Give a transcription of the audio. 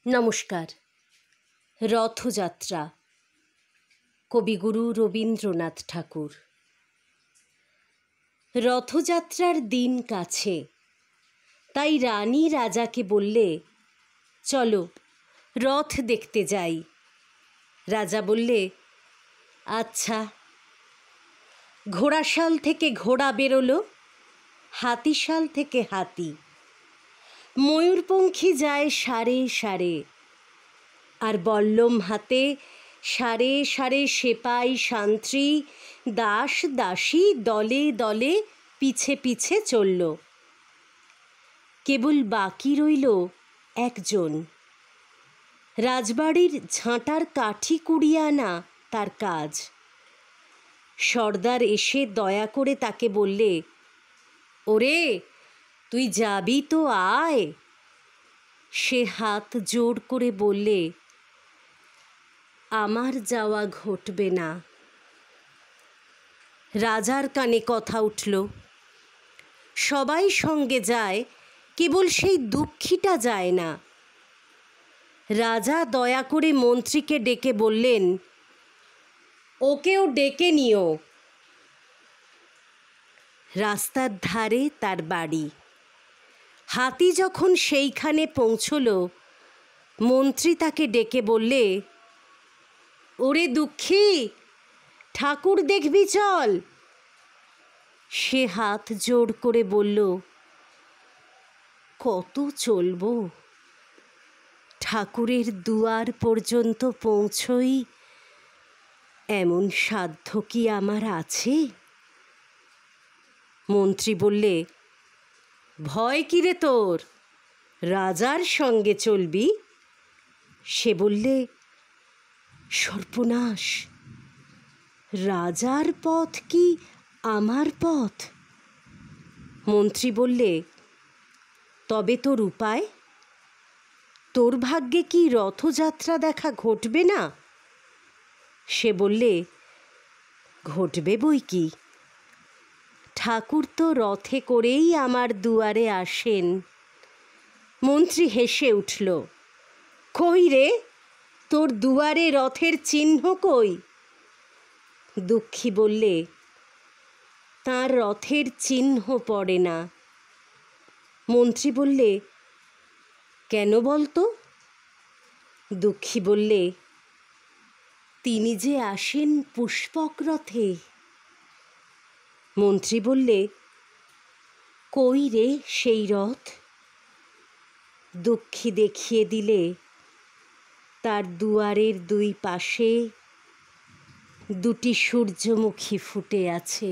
নমস্কার। রথযাত্রা, কবিগুরু রবীন্দ্রনাথ ঠাকুর। রথযাত্রার দিন কাছে, তাই রানী রাজাকে বললে, চলো রথ দেখতে যাই। রাজা বললে, আচ্ছা। ঘোড়াশাল থেকে ঘোড়া বেরোলো, হাতিশাল থেকে হাতি, ময়ূরপঙ্খী যায় সারে সারে, আর বল্লম হাতে সারে সারে সেপাই সান্ত্রী দাস দাসী দলে দলে পিছে পিছে চলল। কেবল বাকি রইল একজন। রাজবাড়ির ঝাঁটার কাঠি কুড়িয়ে আনা তার কাজ। সর্দার এসে দয়া করে তাকে বললে, ওরে তুই যাবি তো আয়। সে হাত জোড় করে বললে, আমার যাওয়া ঘটবে না। রাজার কানে কথা উঠল, সবাই সঙ্গে যায়, কেবল সেই দুঃখীটা যায় না। রাজা দয়া করে মন্ত্রীকে ডেকে বললেন, ওকেও ডেকে নিও। রাস্তার ধারে তার বাড়ি। হাতি যখন সেইখানে পৌঁছল, মন্ত্রী তাকে ডেকে বললে, ওরে দুঃখী, ঠাকুর দেখবি চল। সে হাত জোড় করে বলল, কত চলবো? ঠাকুরের দুয়ার পর্যন্ত পৌঁছই এমন সাধ্য কি আমার আছে? মন্ত্রী বললে, ভয় কিরে তোর? রাজার সঙ্গে চলবি। সে বললে, সর্বনাশ, রাজার পথ কি আমার পথ? মন্ত্রী বললে, তবে তোর উপায়? তোর ভাগ্যে কি রথযাত্রা দেখা ঘটবে না? সে বললে, ঘটবে বই কি। ঠাকুর তো রথে করেই আমার দুয়ারে আসেন। মন্ত্রী হেসে উঠল, কই রে, তোর দুয়ারে রথের চিহ্ন কই? দুঃখী বললে, তাঁর রথের চিহ্ন পড়ে না। মন্ত্রী বললে, কেন বলতো? দুঃখী বললে, তিনি যে আসেন পুষ্পক রথে। মন্ত্রী বললে, কই রে সেই রথ? দুঃখী দেখিয়ে দিলে, তার দুয়ারের দুই পাশে দুটি সূর্যমুখী ফুটে আছে।